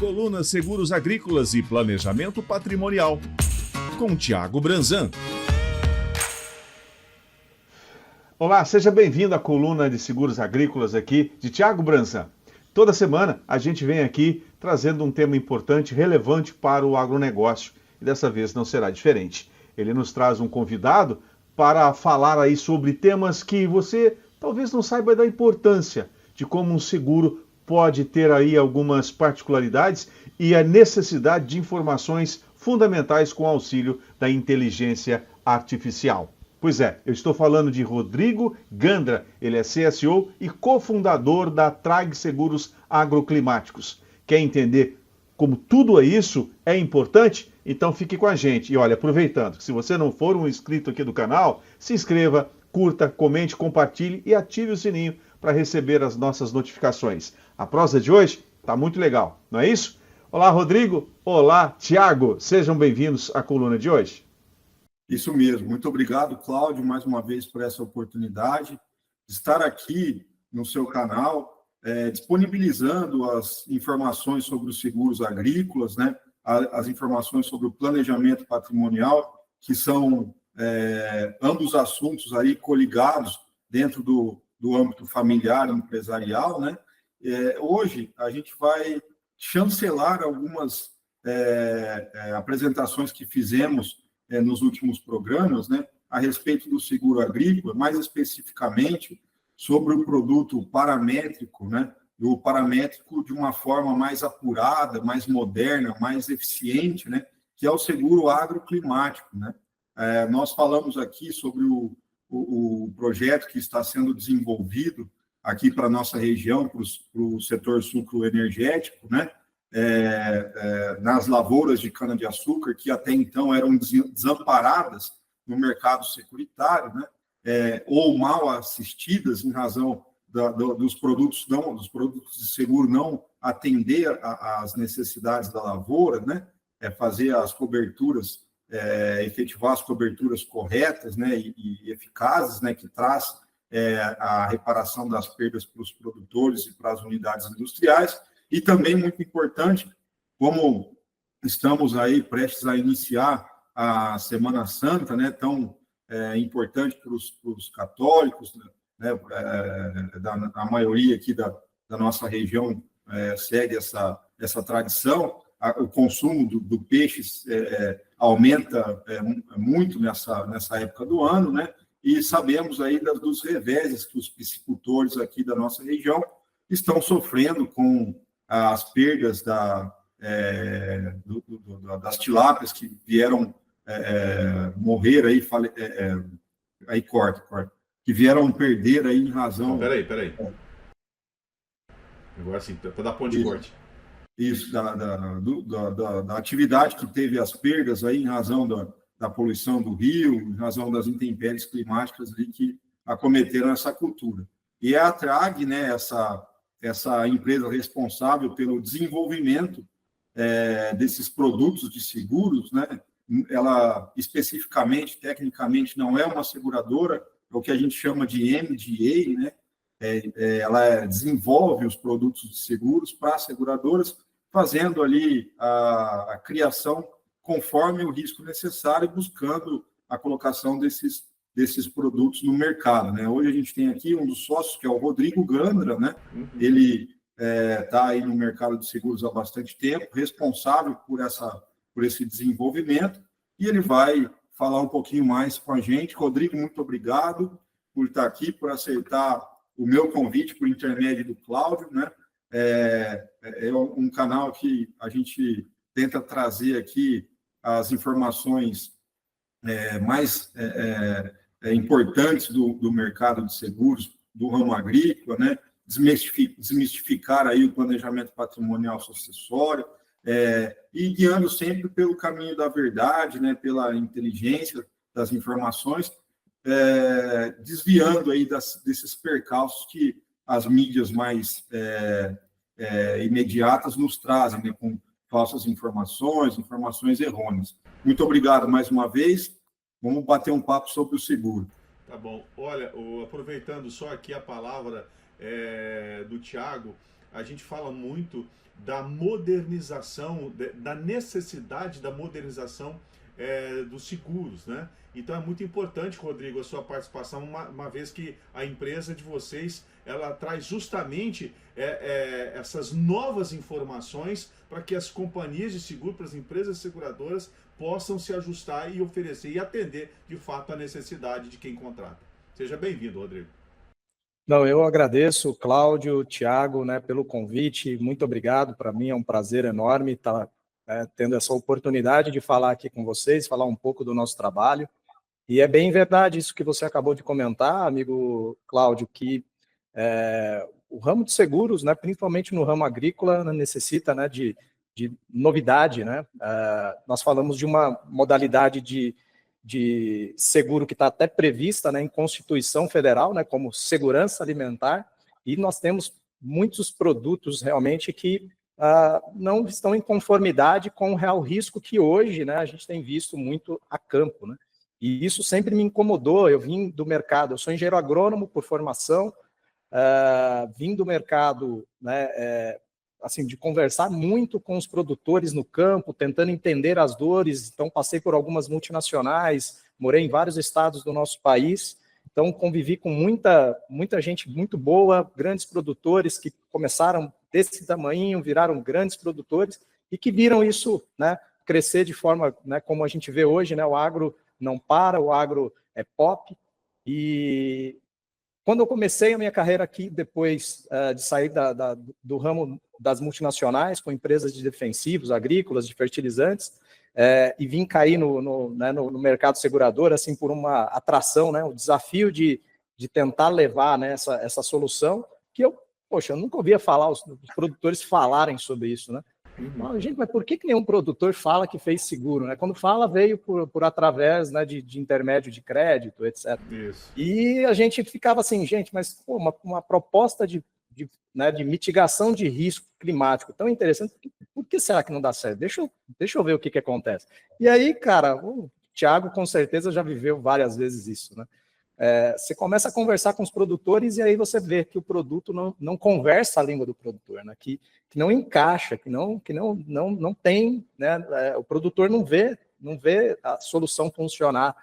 Coluna Seguros Agrícolas e Planejamento Patrimonial, com Thiago Branzan. Olá, seja bem-vindo à coluna de seguros agrícolas aqui de Thiago Branzan. Toda semana a gente vem aqui trazendo um tema importante, relevante para o agronegócio, e dessa vez não será diferente. Ele nos traz um convidado para falar aí sobre temas que você talvez não saiba da importância de como um seguro pode ter aí algumas particularidades e a necessidade de informações fundamentais com auxílio da inteligência artificial. Pois é, eu estou falando de Rodrigo Gandra, ele é CSO e cofundador da Trag Seguros Agroclimáticos. Quer entender como tudo isso é importante? Então fique com a gente. E olha, aproveitando, se você não for um inscrito aqui do canal, se inscreva, curta, comente, compartilhe e ative o sininho para receber as nossas notificações. A prosa de hoje está muito legal, não é isso? Olá, Rodrigo. Olá, Thiago. Sejam bem-vindos à coluna de hoje. Isso mesmo. Muito obrigado, Cláudio, mais uma vez por essa oportunidade de estar aqui no seu canal, disponibilizando as informações sobre os seguros agrícolas, né? As informações sobre o planejamento patrimonial, que são ambos assuntos aí coligados dentro do âmbito familiar e empresarial, né? Hoje, a gente vai chancelar algumas apresentações que fizemos nos últimos programas, né, a respeito do seguro agrícola, mais especificamente sobre o produto paramétrico, né, o paramétrico de uma forma mais apurada, mais moderna, mais eficiente, né, que é o seguro agroclimático, né. Nós falamos aqui sobre o projeto que está sendo desenvolvido aqui para a nossa região, para o setor sucroenergético, né, nas lavouras de cana-de-açúcar, que até então eram desamparadas no mercado securitário, né, ou mal assistidas em razão dos produtos de seguro não atender às necessidades da lavoura, né, fazer as coberturas, efetivar as coberturas corretas, né, e eficazes, né, que traz a reparação das perdas para os produtores e para as unidades industriais. E também, muito importante, como estamos aí prestes a iniciar a Semana Santa, né, tão importante para os católicos, né, a maioria aqui da nossa região segue essa tradição, o consumo do peixe aumenta muito nessa época do ano, né, e sabemos aí dos reveses que os piscicultores aqui da nossa região estão sofrendo com as perdas das tilápias que vieram morrer aí corta, que vieram perder aí em razão... Não, peraí. Agora sim, para dar ponto de corte. Isso, da atividade que teve as perdas aí em razão da poluição do rio, em razão das intempéries climáticas ali que acometeram essa cultura. E a Trag, né, essa empresa responsável pelo desenvolvimento desses produtos de seguros, né? Ela especificamente, tecnicamente, não é uma seguradora, é o que a gente chama de MGA, né? Ela desenvolve os produtos de seguros para as seguradoras, fazendo ali a criação conforme o risco necessário, buscando a colocação desses produtos no mercado, né? Hoje a gente tem aqui um dos sócios, que é o Rodrigo Gandra, né? Ele está aí no mercado de seguros há bastante tempo, responsável por esse desenvolvimento, e ele vai falar um pouquinho mais com a gente. Rodrigo, muito obrigado por estar aqui, por aceitar o meu convite por intermédio do Cláudio, né? É um canal que a gente tenta trazer aqui as informações mais importantes do mercado de seguros, do ramo agrícola, né? Desmistificar aí o planejamento patrimonial sucessório, e guiando sempre pelo caminho da verdade, né? Pela inteligência das informações, desviando aí desses percalços que as mídias mais imediatas nos trazem, né? Com falsas informações errôneas. Muito obrigado mais uma vez. Vamos bater um papo sobre o seguro. Tá bom. Olha, aproveitando só aqui a palavra do Thiago, a gente fala muito da modernização, da necessidade da modernização dos seguros, né? Então é muito importante, Rodrigo, a sua participação, uma vez que a empresa de vocês, ela traz justamente essas novas informações para que as companhias de seguro, para as empresas seguradoras, possam se ajustar e oferecer e atender, de fato, a necessidade de quem contrata. Seja bem-vindo, Rodrigo. Não, eu agradeço, Cláudio, Tiago, né, pelo convite. Muito obrigado. Para mim é um prazer enorme estar tendo essa oportunidade de falar aqui com vocês, falar um pouco do nosso trabalho. E é bem verdade isso que você acabou de comentar, amigo Cláudio, que o ramo de seguros, né, principalmente no ramo agrícola, necessita, né, de novidade, né? Nós falamos de uma modalidade de seguro que está até prevista, né, em Constituição Federal, né, como segurança alimentar, e nós temos muitos produtos realmente que não estão em conformidade com o real risco que hoje, né, a gente tem visto muito a campo, né? E isso sempre me incomodou. Eu vim do mercado, eu sou engenheiro agrônomo por formação, vim do mercado, né, assim, de conversar muito com os produtores no campo, tentando entender as dores. Então, passei por algumas multinacionais, morei em vários estados do nosso país, então convivi com muita gente muito boa, grandes produtores que começaram desse tamanho, viraram grandes produtores e que viram isso, né, crescer de forma, né, como a gente vê hoje, né, o agro não para, o agro é pop. E quando eu comecei a minha carreira aqui, depois de sair do ramo das multinacionais, com empresas de defensivos, agrícolas, de fertilizantes, e vim cair no mercado segurador, assim, por uma atração, né, o desafio de tentar levar, né, essa solução, que eu nunca ouvia falar, os produtores falarem sobre isso, né? Gente, mas por que nenhum produtor fala que fez seguro, né? Quando fala, veio por através, né, de intermédio de crédito, etc. Isso. E a gente ficava assim, gente, mas pô, uma proposta de mitigação de risco climático tão interessante, por que será que não dá certo? Deixa eu ver o que acontece. E aí, cara, o Thiago com certeza já viveu várias vezes isso, né? Você começa a conversar com os produtores e aí você vê que o produto não conversa a língua do produtor, né? Que não encaixa, que não tem, né? O produtor não vê a solução funcionar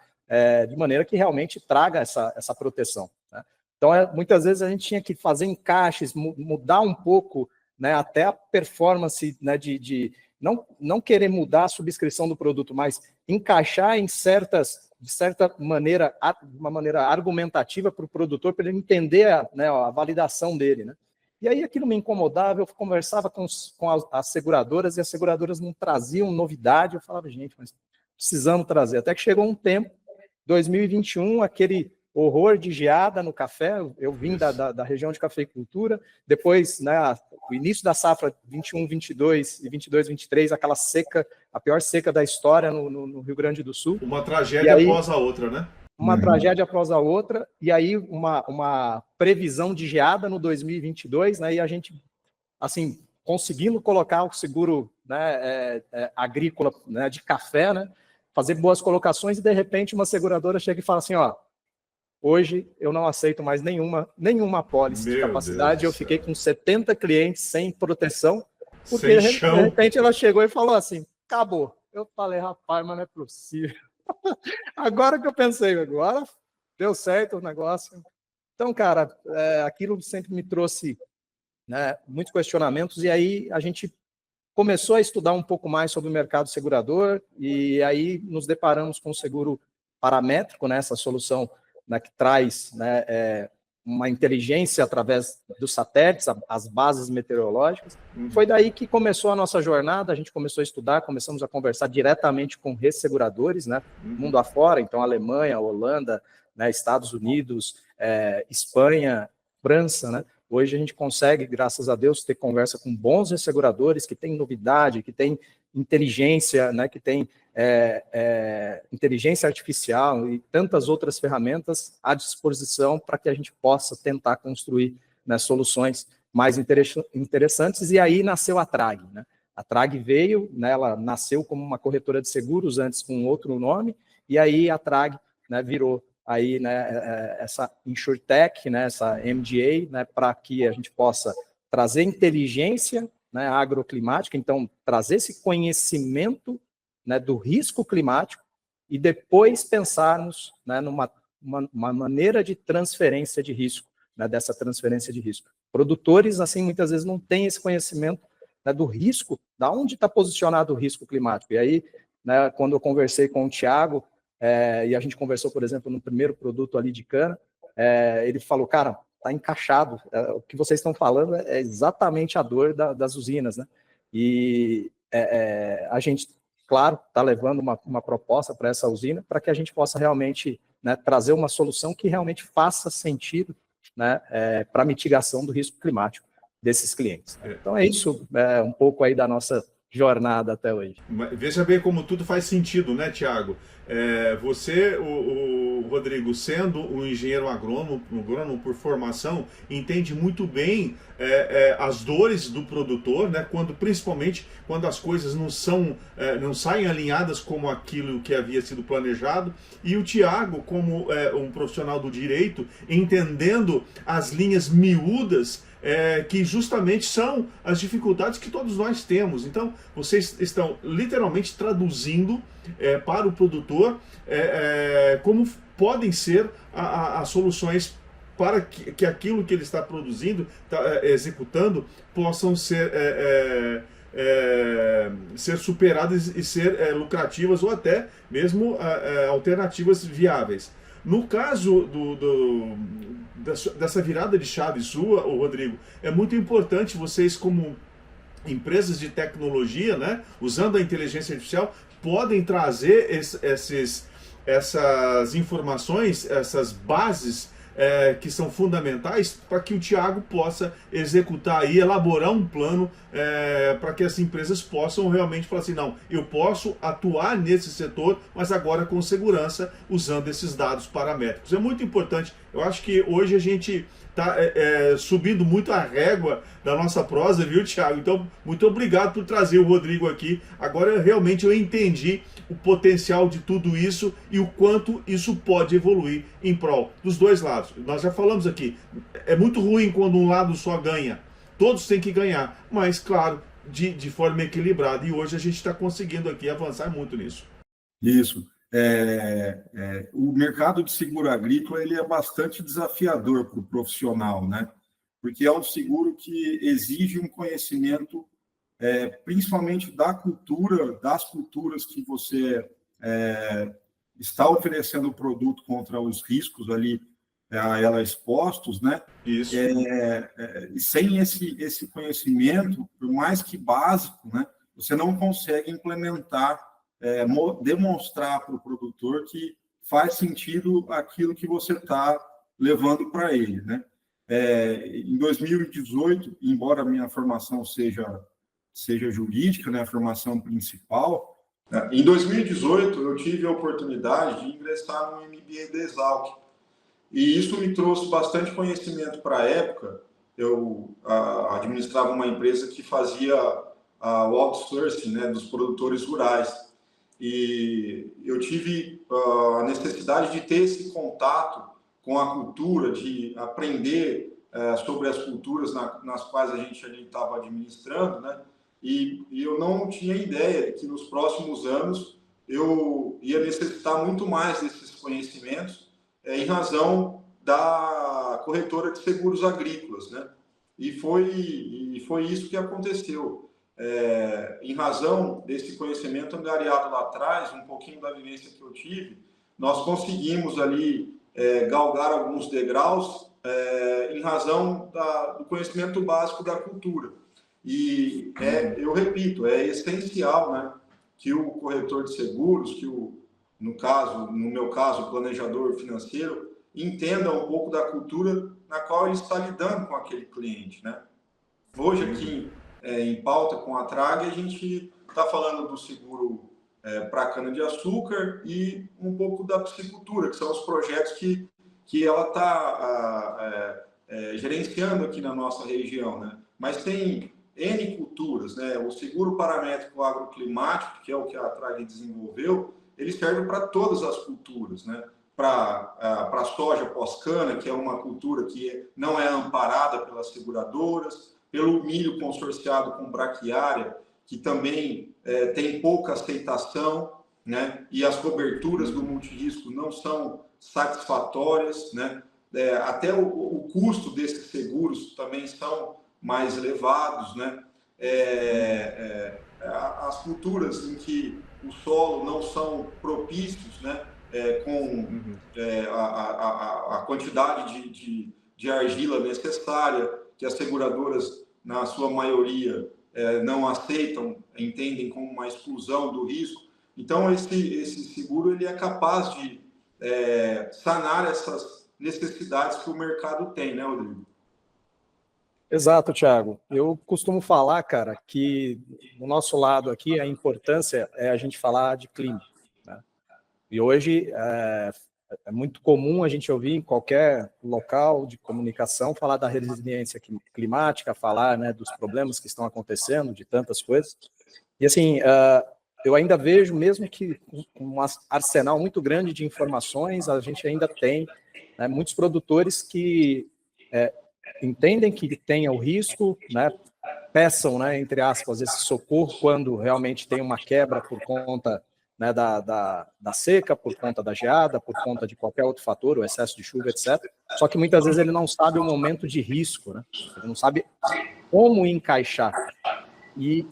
de maneira que realmente traga essa proteção, né? Então, muitas vezes a gente tinha que fazer encaixes, mudar um pouco, né, até a performance, né, de não querer mudar a subscrição do produto, mas encaixar de certa maneira, uma maneira argumentativa para o produtor, para ele entender a validação dele, né? E aí aquilo me incomodava, eu conversava com as seguradoras, e as seguradoras não traziam novidade. Eu falava, gente, mas precisamos trazer. Até que chegou um tempo, 2021, aquele horror de geada no café. Eu vim da região de cafeicultura, depois, né, o início da safra 21, 22 e 22, 23, aquela seca, a pior seca da história no Rio Grande do Sul. Uma tragédia após a outra, né? Uma tragédia após a outra, e aí uma previsão de geada no 2022, né, e a gente, assim, conseguindo colocar o seguro, né, agrícola, né, de café, né, fazer boas colocações, e de repente uma seguradora chega e fala assim, ó, hoje eu não aceito mais nenhuma apólice de capacidade. Eu fiquei com 70 clientes sem proteção, porque de repente ela chegou e falou assim, acabou. Eu falei, rapaz, mas não é possível. Agora que eu pensei, agora deu certo o negócio. Então, cara, aquilo sempre me trouxe, né, muitos questionamentos, e aí a gente começou a estudar um pouco mais sobre o mercado segurador, e aí nos deparamos com o seguro paramétrico, né, essa solução, né, que traz, né, uma inteligência através dos satélites, as bases meteorológicas. Foi daí que começou a nossa jornada. A gente começou a estudar, começamos a conversar diretamente com resseguradores, né, mundo afora, então Alemanha, Holanda, né, Estados Unidos, Espanha, França, né. Hoje a gente consegue, graças a Deus, ter conversa com bons resseguradores que têm novidade, que têm inteligência, né, que têm inteligência artificial e tantas outras ferramentas à disposição para que a gente possa tentar construir, né, soluções mais interessantes. E aí nasceu a Trag, né? A Trag veio, né, ela nasceu como uma corretora de seguros antes com outro nome, e aí a Trag, né, virou aí, né, essa InsurTech, né, essa MGA, né, para que a gente possa trazer inteligência, né, agroclimática, então trazer esse conhecimento, né, do risco climático e depois pensarmos, né, numa uma maneira de transferência de risco, né, dessa transferência de risco. Produtores, assim, muitas vezes não têm esse conhecimento, né, do risco, da onde está posicionado o risco climático. E aí, né, quando eu conversei com o Thiago, e a gente conversou, por exemplo, no primeiro produto ali de cana, ele falou, cara, está encaixado, o que vocês estão falando é exatamente a dor das usinas, né? E a gente, claro, está levando uma proposta para essa usina para que a gente possa realmente, né, trazer uma solução que realmente faça sentido, né, para a mitigação do risco climático desses clientes. Então é isso, um pouco aí da nossa jornada até hoje. Veja bem como tudo faz sentido, né, Thiago? Você, o Rodrigo, sendo um engenheiro agrônomo por formação, entende muito bem as dores do produtor, né? Principalmente quando as coisas não saem alinhadas como aquilo que havia sido planejado. E o Thiago, como um profissional do direito, entendendo as linhas miúdas, que justamente são as dificuldades que todos nós temos. Então, vocês estão literalmente traduzindo para o produtor como podem ser as soluções para que aquilo que ele está produzindo, executando, possam ser superadas e ser lucrativas ou até mesmo alternativas viáveis. No caso dessa virada de chave sua, Rodrigo, é muito importante vocês, como empresas de tecnologia, né, usando a inteligência artificial, podem trazer essas informações, essas bases que são fundamentais para que o Thiago possa executar e elaborar um plano para que as empresas possam realmente falar assim, não, eu posso atuar nesse setor, mas agora com segurança, usando esses dados paramétricos. É muito importante. Eu acho que hoje a gente está subindo muito a régua da nossa prosa, viu, Thiago? Então, muito obrigado por trazer o Rodrigo aqui. Agora, realmente, eu entendi o potencial de tudo isso e o quanto isso pode evoluir em prol dos dois lados. Nós já falamos aqui, é muito ruim quando um lado só ganha. Todos têm que ganhar, mas, claro, de forma equilibrada. E hoje a gente está conseguindo aqui avançar muito nisso. Isso. O mercado de seguro agrícola ele é bastante desafiador para o profissional, né? Porque é um seguro que exige um conhecimento, principalmente das culturas que você está oferecendo o produto contra os riscos ali a ela expostos, né? Isso. Sem esse conhecimento, por mais que básico, né? Você não consegue implementar, demonstrar para o produtor que faz sentido aquilo que você está levando para ele, né? Em 2018, embora a minha formação seja jurídica, né, a formação principal, em 2018 eu tive a oportunidade de ingressar no MBA da Exalc, e isso me trouxe bastante conhecimento para a época. Eu administrava uma empresa que fazia o outsourcing, né, dos produtores rurais, e eu tive a necessidade de ter esse contato com a cultura, de aprender sobre as culturas nas quais a gente ali estava administrando, né? E eu não tinha ideia que nos próximos anos eu ia necessitar muito mais desses conhecimentos em razão da corretora de seguros agrícolas, né? E foi isso que aconteceu. Em razão desse conhecimento angariado lá atrás, um pouquinho da vivência que eu tive, nós conseguimos ali galgar alguns degraus em razão do conhecimento básico da cultura. E eu repito, é essencial, né, que o corretor de seguros, que no meu caso, o planejador financeiro, entenda um pouco da cultura na qual ele está lidando com aquele cliente, né? Hoje aqui em pauta com a TRAG, a gente está falando do seguro para cana-de-açúcar e um pouco da piscicultura, que são os projetos que ela está gerenciando aqui na nossa região, né? Mas tem N culturas, né? O seguro paramétrico agroclimático, que é o que a TRAG desenvolveu, ele serve para todas as culturas, né? Para a soja pós-cana, que é uma cultura que não é amparada pelas seguradoras, pelo milho consorciado com braquiária, que também tem pouca aceitação, né? E as coberturas do multirrisco não são satisfatórias, né? Até o custo desses seguros também são mais elevados, né? As culturas em que o solo não são propícios, né? Com a quantidade de argila necessária, que as seguradoras, na sua maioria, não aceitam, entendem como uma exclusão do risco. Então, esse seguro ele é capaz de sanar essas necessidades que o mercado tem, né, Rodrigo? Exato, Thiago. Eu costumo falar, cara, que do nosso lado aqui a importância é a gente falar de clima, né? E hoje é muito comum a gente ouvir em qualquer local de comunicação falar da resiliência climática, falar, né, dos problemas que estão acontecendo, de tantas coisas. E assim, eu ainda vejo, mesmo que com um arsenal muito grande de informações, a gente ainda tem, né, muitos produtores que entendem que tem o risco, né, peçam, né, entre aspas, esse socorro quando realmente tem uma quebra por conta, né, da seca, por conta da geada, por conta de qualquer outro fator, o excesso de chuva, etc. Só que muitas vezes ele não sabe o momento de risco, né? Ele não sabe como encaixar. E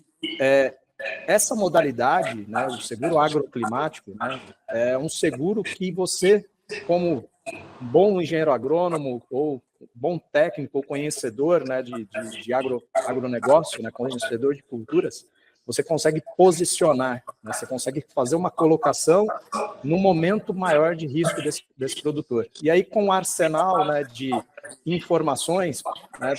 essa modalidade, né, o seguro agroclimático, né, é um seguro que você, como bom engenheiro agrônomo ou bom técnico ou conhecedor, né, de agronegócio, né, conhecedor de culturas, você consegue posicionar, né, você consegue fazer uma colocação no momento maior de risco desse produtor. E aí, com o arsenal, né, de informações, né,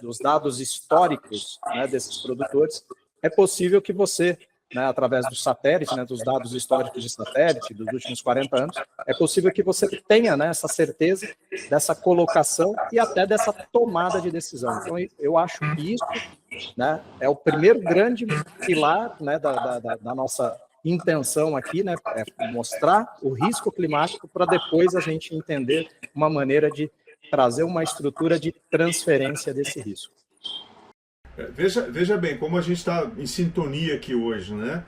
dos dados históricos, né, desses produtores, é possível que você, né, através do satélite, né, dos dados históricos de satélite dos últimos 40 anos, é possível que você tenha, né, essa certeza dessa colocação e até dessa tomada de decisão. Então, eu acho que isso, né, é o primeiro grande pilar, né, da nossa intenção aqui, né, é mostrar o risco climático para depois a gente entender uma maneira de trazer uma estrutura de transferência desse risco. Veja bem, como a gente está em sintonia aqui hoje, né?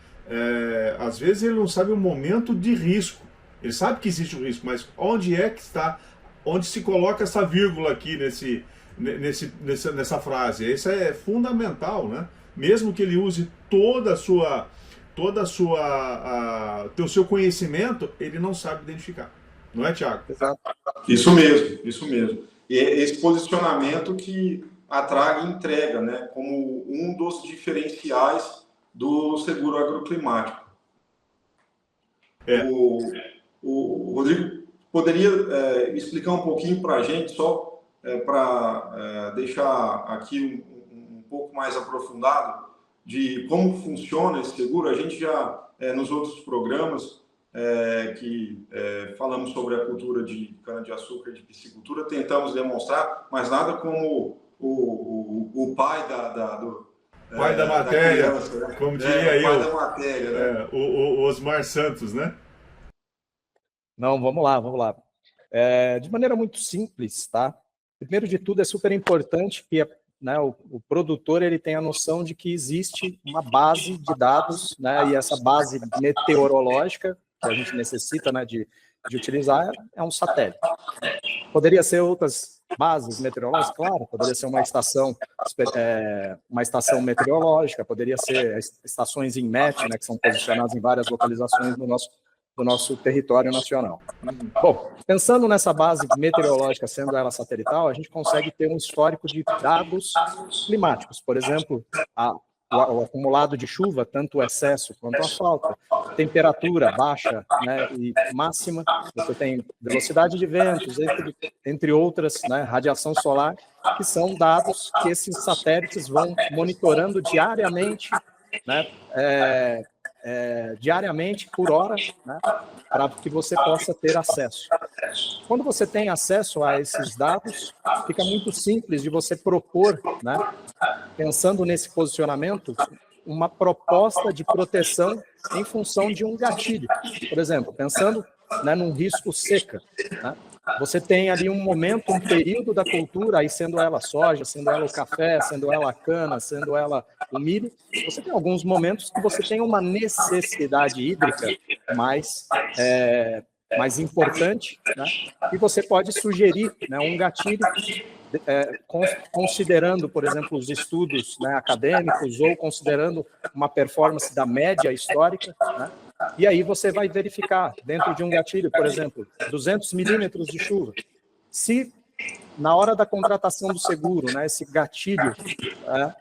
Às vezes ele não sabe o momento de risco. Ele sabe que existe o risco, mas onde é que está, onde se coloca essa vírgula aqui nessa frase? Isso é fundamental, né? Mesmo que ele use todo o seu conhecimento, ele não sabe identificar. Não é, Thiago? Exato. Isso mesmo. E é esse posicionamento que a Trag entrega, né, como um dos diferenciais do seguro agroclimático. O Rodrigo poderia explicar um pouquinho para a gente, só para deixar aqui um pouco mais aprofundado de como funciona esse seguro? A gente já, nos outros programas que falamos sobre a cultura de cana-de-açúcar e de piscicultura, tentamos demonstrar, mas nada como o pai pai da matéria, da criança, né? Como diria o pai da matéria, né? O Osmar Santos, né? Não, vamos lá. De maneira muito simples, tá? Primeiro de tudo, é super importante que, né, o produtor ele tenha a noção de que existe uma base de dados, né, e essa base meteorológica que a gente necessita, né, de utilizar é um satélite. Poderia ser outras bases meteorológicas, claro, poderia ser uma estação meteorológica, poderia ser estações INMET, né, que são posicionadas em várias localizações do nosso território nacional. Bom, pensando nessa base meteorológica, sendo ela satelital, a gente consegue ter um histórico de dados climáticos, por exemplo, o acumulado de chuva, tanto o excesso quanto a falta, temperatura baixa, né, e máxima, você tem velocidade de ventos, entre outras, né, radiação solar, que são dados que esses satélites vão monitorando diariamente, né, diariamente, por hora, né, para que você possa ter acesso. Quando você tem acesso a esses dados, fica muito simples de você propor, né, pensando nesse posicionamento, uma proposta de proteção em função de um gatilho. Por exemplo, pensando, né, num risco seca, né, Você tem ali um momento, um período da cultura, aí sendo ela soja, sendo ela o café, sendo ela a cana, sendo ela o milho, você tem alguns momentos que você tem uma necessidade hídrica mais importante, né? E você pode sugerir, né, um gatilho, considerando, por exemplo, os estudos, né, acadêmicos, ou considerando uma performance da média histórica, né? E aí você vai verificar, dentro de um gatilho, por exemplo, 200 milímetros de chuva. Se na hora da contratação do seguro, né, esse gatilho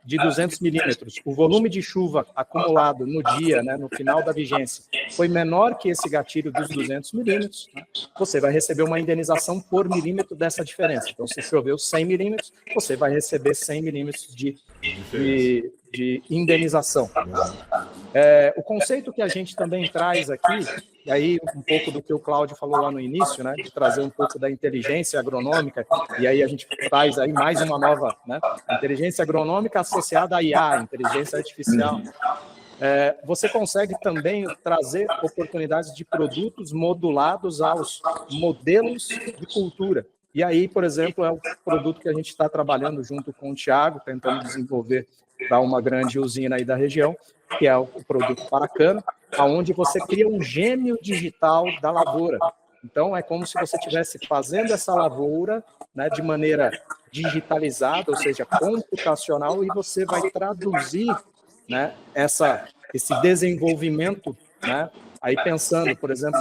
de 200 milímetros, o volume de chuva acumulado no dia, né, no final da vigência, foi menor que esse gatilho dos 200 milímetros, né, você vai receber uma indenização por milímetro dessa diferença. Então, se choveu 100 milímetros, você vai receber 100 milímetros de indenização. O conceito que a gente também traz aqui, e aí um pouco do que o Cláudio falou lá no início, né, de trazer um pouco da inteligência agronômica, e aí a gente traz aí mais uma nova, né, inteligência agronômica associada à IA, inteligência artificial. Você consegue também trazer oportunidades de produtos modulados aos modelos de cultura. E aí, por exemplo, é o produto que a gente está trabalhando junto com o Thiago, tentando desenvolver para uma grande usina aí da região, que é o produto para cana, onde você cria um gêmeo digital da lavoura. Então, é como se você estivesse fazendo essa lavoura, né, de maneira digitalizada, ou seja, computacional, e você vai traduzir, né, esse desenvolvimento, né, aí pensando, por exemplo,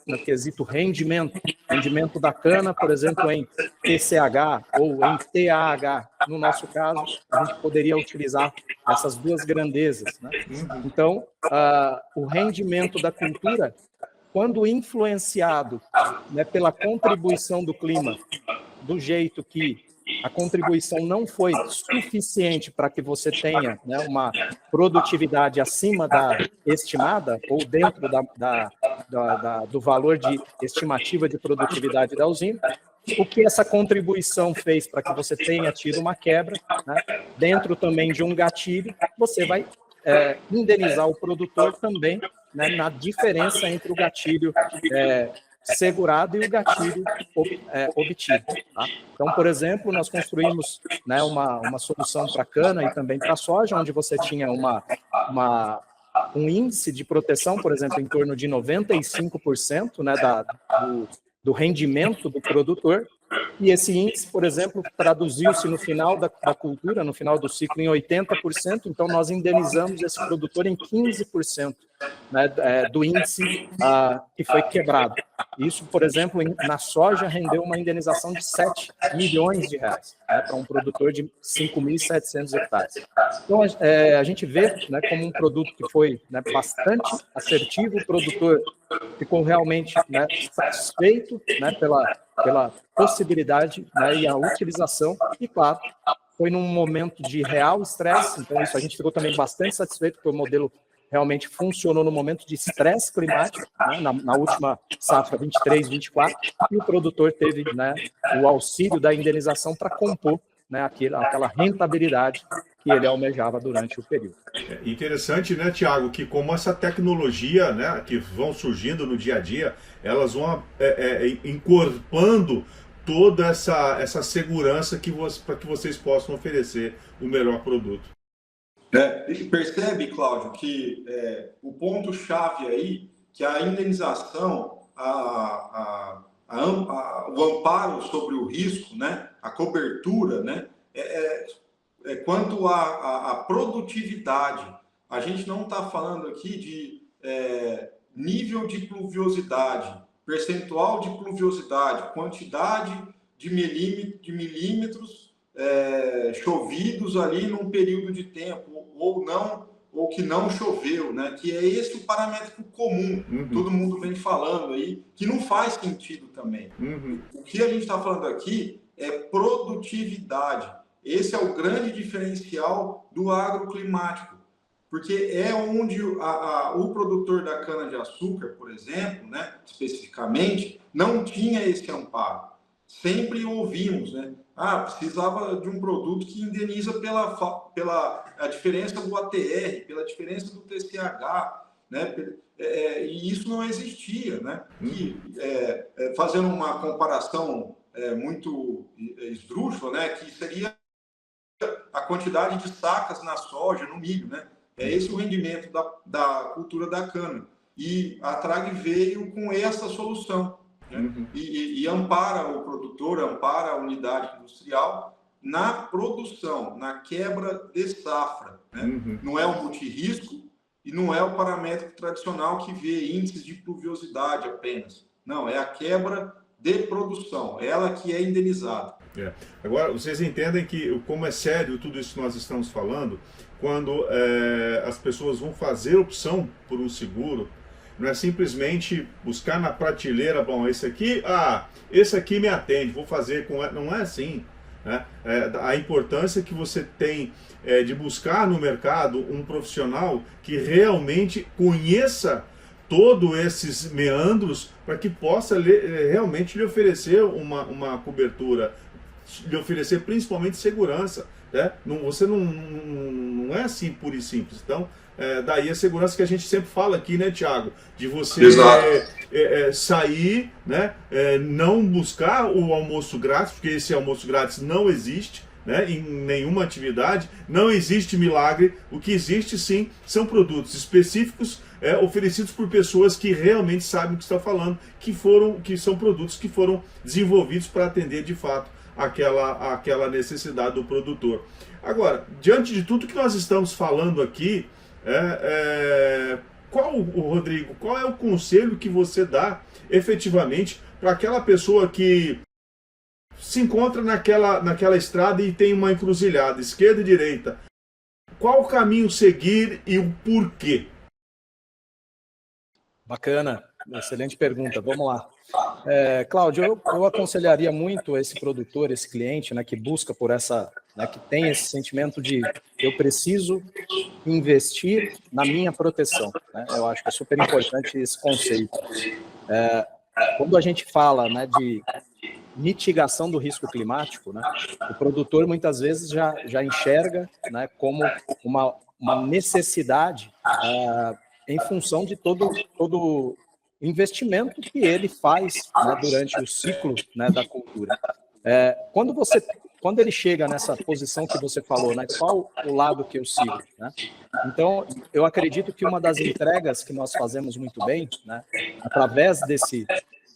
no quesito rendimento da cana, por exemplo, em TCH ou em TAH. No nosso caso, a gente poderia utilizar essas duas grandezas, né? Então, o rendimento da cultura, quando influenciado, né, pela contribuição do clima, do jeito que a contribuição não foi suficiente para que você tenha, né, uma produtividade acima da estimada, ou dentro do valor de estimativa de produtividade da usina, o que essa contribuição fez para que você tenha tido uma quebra, né, dentro também de um gatilho, você vai indenizar o produtor também, né, na diferença entre o gatilho segurado e o gatilho obtido. Tá? Então, por exemplo, nós construímos, né, uma solução para cana e também para soja, onde você tinha um índice de proteção, por exemplo, em torno de 95%, né, do rendimento do produtor, e esse índice, por exemplo, traduziu-se no final da cultura, no final do ciclo, em 80%, então nós indenizamos esse produtor em 15%, né, do índice que foi quebrado. Isso, por exemplo, na soja, rendeu uma indenização de 7 milhões de reais, né, para um produtor de 5.700 hectares. Então, a gente vê, né, como um produto que foi, né, bastante assertivo, o produtor ficou realmente, né, satisfeito, né, pela possibilidade, né, e a utilização, e claro, foi num momento de real estresse, então isso a gente ficou também bastante satisfeito, porque o modelo realmente funcionou no momento de estresse climático, né, na última safra 23, 24, e o produtor teve, né, o auxílio da indenização para compor, né, aquela rentabilidade que ele almejava durante o período. Interessante, né, Thiago, que como essa tecnologia, né, que vão surgindo no dia a dia, elas vão incorporando toda essa segurança para que vocês possam oferecer o melhor produto. Percebe, Cláudio, que o ponto-chave aí, que a indenização, o amparo sobre o risco, né, a cobertura, né, quanto à produtividade. A gente não está falando aqui de nível de pluviosidade, percentual de pluviosidade, quantidade de milímetros chovidos ali num período de tempo, ou que não choveu, né? Que é esse o parâmetro comum, todo mundo vem falando aí, que não faz sentido também. O que a gente está falando aqui é produtividade. Esse é o grande diferencial do agroclimático, porque é onde o produtor da cana-de-açúcar, por exemplo, né, especificamente, não tinha esse amparo. Sempre ouvimos, né? Precisava de um produto que indeniza pela a diferença do ATR, pela diferença do TCH. né? E isso não existia, né? Fazendo uma comparação muito esdrúxula, né? Que seria a quantidade de sacas na soja, no milho, né? É esse o rendimento da cultura da cana. E a Trag veio com essa solução, né? E ampara o produtor, ampara a unidade industrial na produção, na quebra de safra, né? Não é um multirrisco e não é o paramétrico tradicional que vê índices de pluviosidade apenas. Não, é a quebra de produção, ela que é indenizada. Agora, vocês entendem que como é sério tudo isso que nós estamos falando, quando as pessoas vão fazer opção por um seguro, não é simplesmente buscar na prateleira, bom, esse aqui me atende, vou fazer com... Não é assim, né? A importância que você tem de buscar no mercado um profissional que realmente conheça todos esses meandros para que possa realmente lhe oferecer uma cobertura, lhe oferecer principalmente segurança, né? Você não é assim puro e simples. Então, daí a segurança que a gente sempre fala aqui, né, Thiago? De você sair, né? Não buscar o almoço grátis, porque esse almoço grátis não existe, né, em nenhuma atividade, não existe milagre. O que existe sim são produtos específicos oferecidos por pessoas que realmente sabem o que estão falando, que são produtos que foram desenvolvidos para atender de fato aquela necessidade do produtor. Agora, diante de tudo que nós estamos falando aqui, Rodrigo, qual é o conselho que você dá efetivamente para aquela pessoa que se encontra naquela estrada e tem uma encruzilhada, esquerda e direita? Qual o caminho seguir e o porquê? Bacana, excelente pergunta. Vamos lá. Cláudio, eu aconselharia muito esse produtor, esse cliente, né, que busca por essa, né, que tem esse sentimento de eu preciso investir na minha proteção, né? Eu acho que é super importante esse conceito. Quando a gente fala, né, de mitigação do risco climático, né, o produtor muitas vezes já enxerga, né, como uma necessidade em função de todo investimento que ele faz, né, durante o ciclo, né, da cultura. Quando ele chega nessa posição que você falou, né, qual o lado que eu sigo, né? Então, eu acredito que uma das entregas que nós fazemos muito bem, né, através desse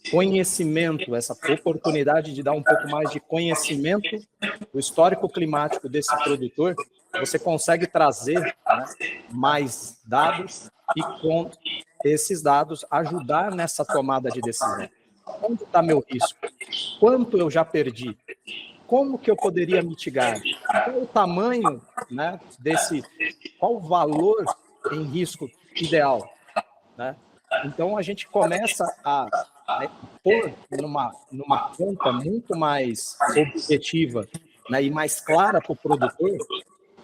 conhecimento, essa oportunidade de dar um pouco mais de conhecimento do histórico climático desse produtor, você consegue trazer, né, mais dados e com esses dados ajudar nessa tomada de decisão. Onde está meu risco? Quanto eu já perdi? Como que eu poderia mitigar? Qual o tamanho, né, qual o valor em risco ideal, né? Então a gente começa a pôr numa conta muito mais objetiva, né, e mais clara para o produtor,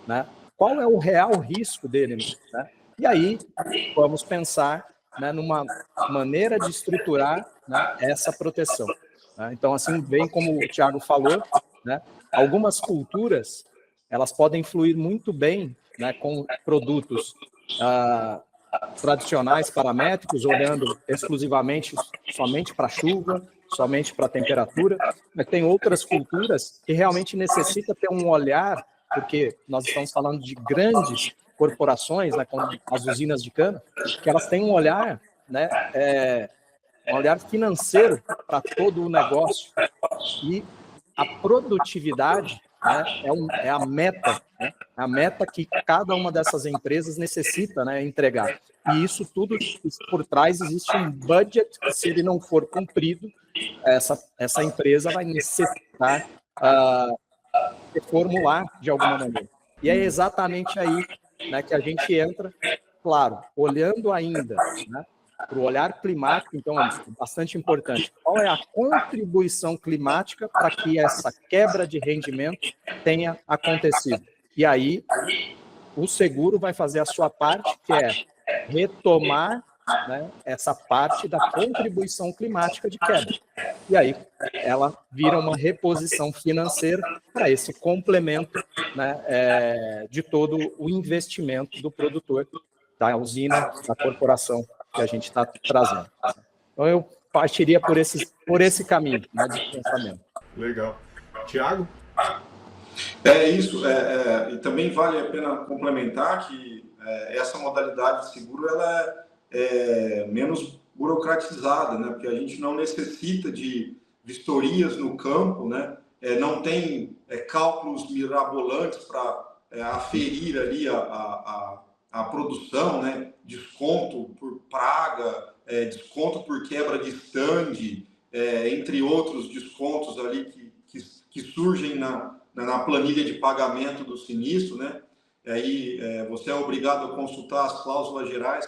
né, qual é o real risco dele, né? E aí vamos pensar, né, numa maneira de estruturar, né, essa proteção, né? Então, assim, bem como o Thiago falou, né, algumas culturas elas podem fluir muito bem, né, com produtos tradicionais paramétricos, olhando exclusivamente somente para a chuva, somente para a temperatura, mas tem outras culturas que realmente necessitam ter um olhar, porque nós estamos falando de grandes corporações, né, como as usinas de cana, que elas têm um olhar, né, um olhar financeiro para todo o negócio, e a produtividade, né, é a meta, né, a meta que cada uma dessas empresas necessita, né, entregar. E isso tudo, por trás, existe um budget que, se ele não for cumprido, essa empresa vai necessitar reformular de alguma maneira. E é exatamente aí, né, que a gente entra, claro, olhando ainda, né, para o olhar climático. Então é bastante importante. Qual é a contribuição climática para que essa quebra de rendimento tenha acontecido? E aí o seguro vai fazer a sua parte, que é retomar, né, essa parte da contribuição climática de quebra. E aí ela vira uma reposição financeira para esse complemento, né, de todo o investimento do produtor da usina, da corporação que a gente está trazendo. Então, eu partiria por esse caminho, né, de pensamento. Legal. Tiago? É isso, e também vale a pena complementar que essa modalidade de seguro ela é menos burocratizada, né? Porque a gente não necessita de vistorias no campo, né? Não tem cálculos mirabolantes para aferir ali a produção, né? Desconto por praga, desconto por quebra de stand, entre outros descontos ali que surgem na planilha de pagamento do sinistro, né? Aí você é obrigado a consultar as cláusulas gerais,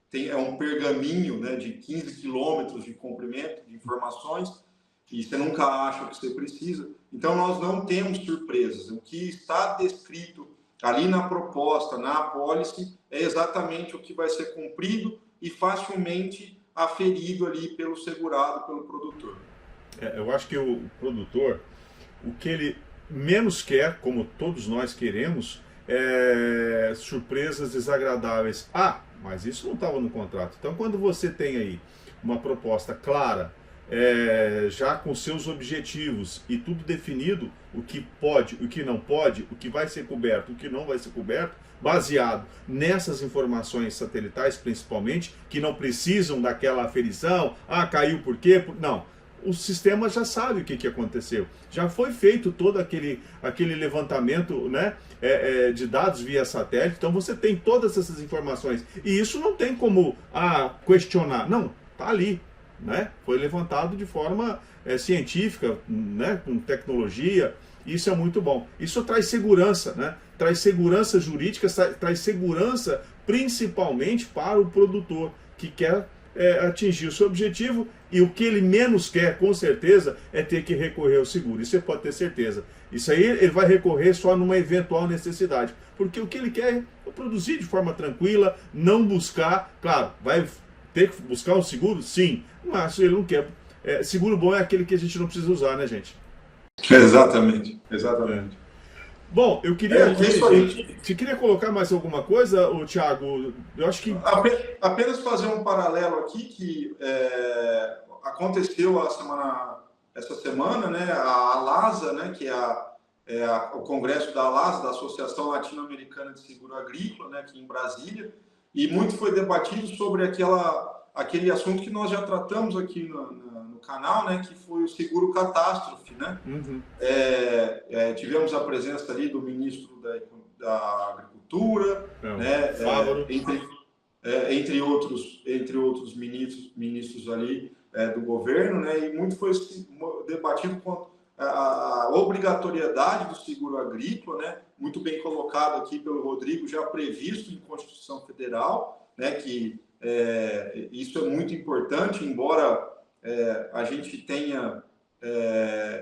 que é um pergaminho, né, de 15 quilômetros de comprimento de informações, e você nunca acha o que você precisa. Então, nós não temos surpresas. O que está descrito ali na proposta, na apólice, é exatamente o que vai ser cumprido e facilmente aferido ali pelo segurado, pelo produtor. Eu acho que o produtor, o que ele menos quer, como todos nós queremos, é surpresas desagradáveis. Ah, mas isso não estava no contrato. Então, quando você tem aí uma proposta clara, já com seus objetivos e tudo definido, o que pode, o que não pode, o que vai ser coberto, o que não vai ser coberto, baseado nessas informações satelitais, principalmente, que não precisam daquela aferição, caiu por quê? Não. O sistema já sabe o que aconteceu. Já foi feito todo aquele levantamento, né, de dados via satélite, então você tem todas essas informações. E isso não tem como questionar. Não, está ali. Né? Foi levantado de forma científica, né, com tecnologia. Isso é muito bom. Isso traz segurança, né? Traz segurança jurídica, traz segurança principalmente para o produtor que quer atingir o seu objetivo, e o que ele menos quer, com certeza, é ter que recorrer ao seguro. Isso você pode ter certeza. Isso aí ele vai recorrer só numa eventual necessidade, porque o que ele quer é produzir de forma tranquila, não buscar, claro, vai ter que buscar um seguro? Sim, mas ele não quer. Seguro bom é aquele que a gente não precisa usar, né, gente? Exatamente. Bom, eu queria. Isso aí. Você queria colocar mais alguma coisa, Thiago? Eu acho que. Apenas fazer um paralelo aqui que aconteceu essa semana, né? A ALASA, né? Que é o congresso da ALASA, da Associação Latino-Americana de Seguro Agrícola, né? Aqui em Brasília, e muito foi debatido sobre aquele assunto que nós já tratamos aqui no canal, né, que foi o seguro catástrofe, né? Uhum. Tivemos a presença ali do ministro da Agricultura, né, entre outros ministros ali do governo, né, e muito foi debatido com a obrigatoriedade do seguro agrícola, né, muito bem colocado aqui pelo Rodrigo, já previsto em Constituição Federal, né, que isso é muito importante, embora a gente tenha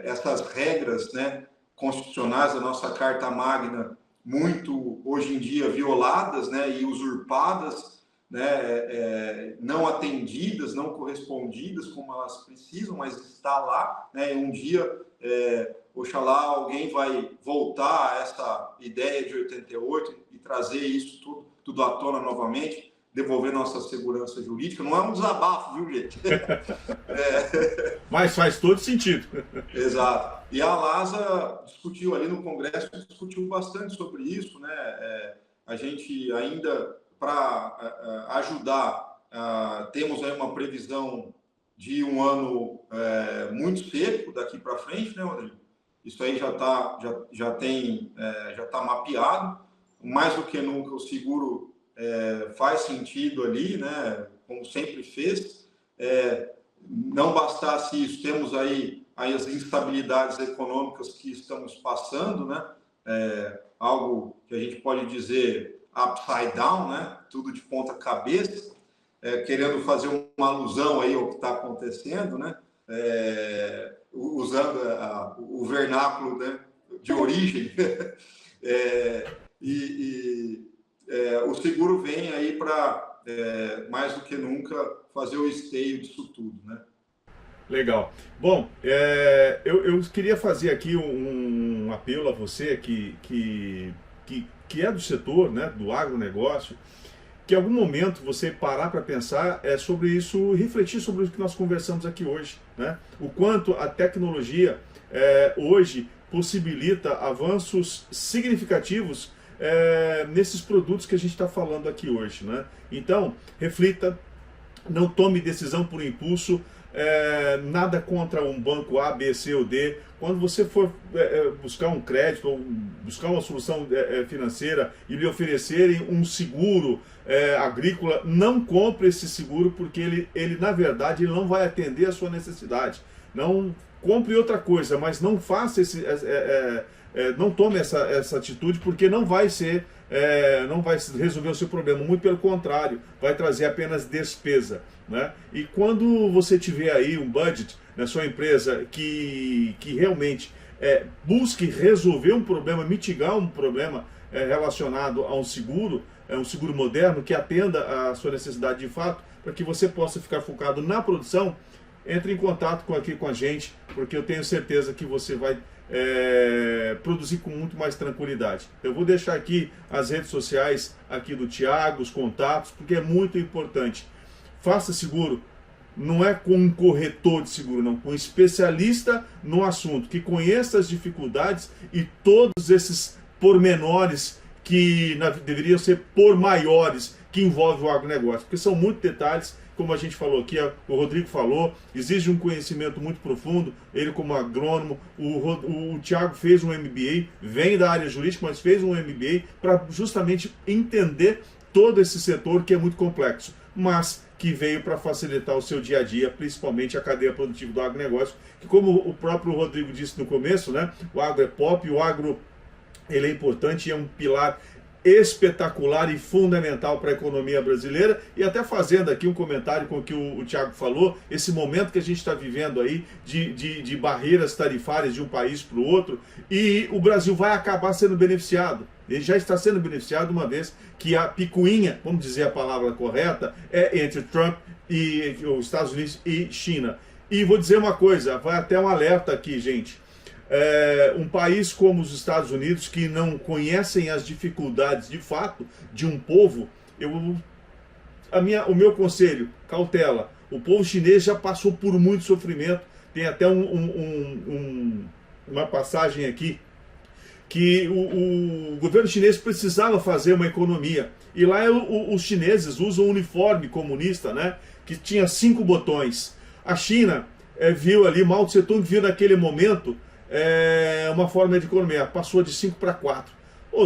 essas regras, né, constitucionais da nossa Carta Magna muito, hoje em dia, violadas, né, e usurpadas, né, não atendidas, não correspondidas como elas precisam, mas está lá, né, um dia, oxalá alguém vai voltar a essa ideia de 88 e trazer isso tudo à tona novamente, devolver nossa segurança jurídica. Não é um desabafo, viu, gente? Mas faz todo sentido. Exato. E a ALASA discutiu ali no Congresso, discutiu bastante sobre isso, né? A gente ainda, para ajudar, temos aí uma previsão de um ano muito seco daqui para frente, né, Rodrigo? Isso aí já está mapeado. Mais do que nunca, o seguro faz sentido ali, né? Como sempre fez. Não bastasse isso, temos aí as instabilidades econômicas que estamos passando, né? Algo que a gente pode dizer upside down, né? Tudo de ponta cabeça, querendo fazer uma alusão aí ao que está acontecendo, né? Usando o vernáculo, né, de origem. O seguro vem aí para, mais do que nunca, fazer o esteio disso tudo, né? Legal. Bom, eu queria fazer aqui um apelo a você que é do setor, né, do agronegócio, que em algum momento você parar para pensar sobre isso, refletir sobre o que nós conversamos aqui hoje, né? O quanto a tecnologia hoje possibilita avanços significativos nesses produtos que a gente está falando aqui hoje, né? Então, reflita, não tome decisão por impulso, nada contra um banco A, B, C ou D. Quando você for buscar um crédito ou buscar uma solução financeira e lhe oferecerem um seguro agrícola, não compre esse seguro, porque ele na verdade ele não vai atender a sua necessidade. Não compre outra coisa, mas não faça não tome essa atitude, porque não vai resolver o seu problema, muito pelo contrário, vai trazer apenas despesa, né? E quando você tiver aí um budget na sua empresa que realmente busque resolver um problema, mitigar um problema relacionado a um seguro moderno que atenda a sua necessidade de fato, para que você possa ficar focado na produção, entre em contato aqui com a gente, porque eu tenho certeza que você vai produzir com muito mais tranquilidade. Eu vou deixar aqui as redes sociais aqui do Thiago, os contatos, porque é muito importante. Faça seguro, não é com um corretor de seguro, não, com um especialista no assunto, que conheça as dificuldades e todos esses pormenores que deveriam ser por maiores, que envolvem o agronegócio, porque são muitos detalhes. Como a gente falou aqui, o Rodrigo falou, exige um conhecimento muito profundo, ele como agrônomo, o Thiago fez um MBA, vem da área jurídica, mas fez um MBA para justamente entender todo esse setor que é muito complexo, mas que veio para facilitar o seu dia a dia, principalmente a cadeia produtiva do agronegócio, que como o próprio Rodrigo disse no começo, né, o agro é pop, o agro ele é importante e é um pilar espetacular e fundamental para a economia brasileira. E até fazendo aqui um comentário com o que o Thiago falou, esse momento que a gente está vivendo aí de barreiras tarifárias de um país para o outro, e o Brasil vai acabar sendo beneficiado. Ele já está sendo beneficiado, uma vez que a picuinha, vamos dizer a palavra correta, é entre Trump e os Estados Unidos e China. E vou dizer uma coisa, vai até um alerta aqui, gente. Um país como os Estados Unidos, que não conhecem as dificuldades de fato de um povo, o meu conselho, cautela. O povo chinês já passou por muito sofrimento. Tem até uma passagem aqui que o governo chinês precisava fazer uma economia, e lá os chineses usam um uniforme comunista, né, que tinha 5 botões. A China viu ali, Mao Tse Tung viu naquele momento uma forma de economia, passou de 5 para 4.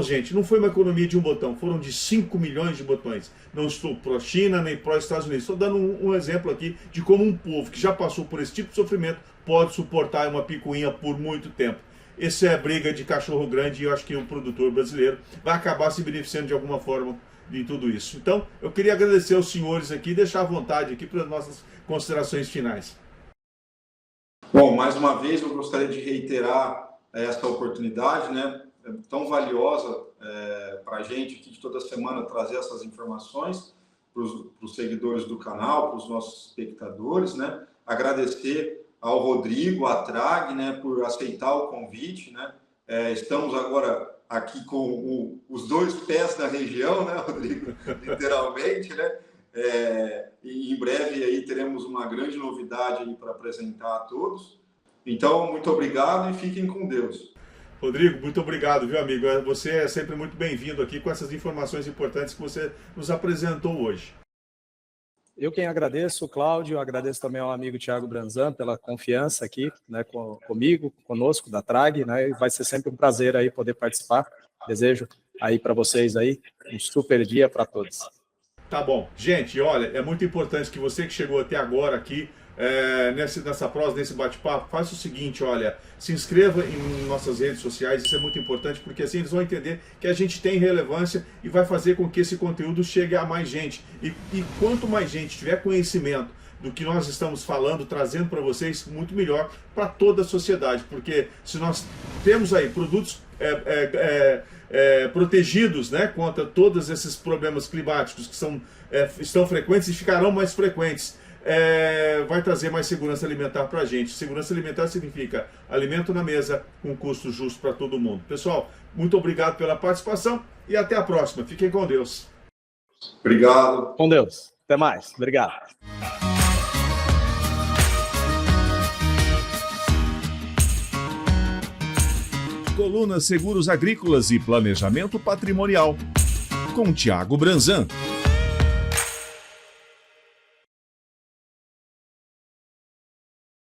Gente, não foi uma economia de um botão, foram de 5 milhões de botões. Não estou pró-China nem pró-Estados Unidos, estou dando um exemplo aqui de como um povo que já passou por esse tipo de sofrimento pode suportar uma picuinha por muito tempo. Essa é a briga de cachorro grande, e eu acho que o produtor brasileiro vai acabar se beneficiando de alguma forma de tudo isso. Então, eu queria agradecer aos senhores aqui e deixar à vontade aqui para as nossas considerações finais. Bom, mais uma vez eu gostaria de reiterar essa oportunidade, né, tão valiosa para a gente aqui de toda semana trazer essas informações para os seguidores do canal, para os nossos espectadores, né, agradecer ao Rodrigo, à TRAG, né, por aceitar o convite, né, estamos agora aqui com os 2 pés na região, né, Rodrigo, literalmente, né, e em breve aí teremos uma grande novidade aí para apresentar a todos. Então, muito obrigado e fiquem com Deus. Rodrigo, muito obrigado, viu, amigo? Você é sempre muito bem-vindo aqui com essas informações importantes que você nos apresentou hoje. Eu quem agradeço, Cláudio, agradeço também ao amigo Thiago Branzan pela confiança aqui, né, comigo, conosco, da TRAG, né, e vai ser sempre um prazer aí poder participar. Desejo aí para vocês aí um super dia para todos. Tá bom. Gente, olha, é muito importante que você que chegou até agora aqui, nessa prosa, nesse bate-papo, faça o seguinte, olha, se inscreva em nossas redes sociais, isso é muito importante, porque assim eles vão entender que a gente tem relevância e vai fazer com que esse conteúdo chegue a mais gente. E quanto mais gente tiver conhecimento do que nós estamos falando, trazendo para vocês, muito melhor para toda a sociedade, porque se nós temos aí produtos protegidos, né, contra todos esses problemas climáticos que estão frequentes e ficarão mais frequentes, vai trazer mais segurança alimentar para a gente. Segurança alimentar significa alimento na mesa com custo justo para todo mundo. Pessoal, muito obrigado pela participação e até a próxima. Fiquem com Deus. Obrigado. Com Deus. Até mais. Obrigado. Coluna Seguros Agrícolas e Planejamento Patrimonial, com Tiago Branzan.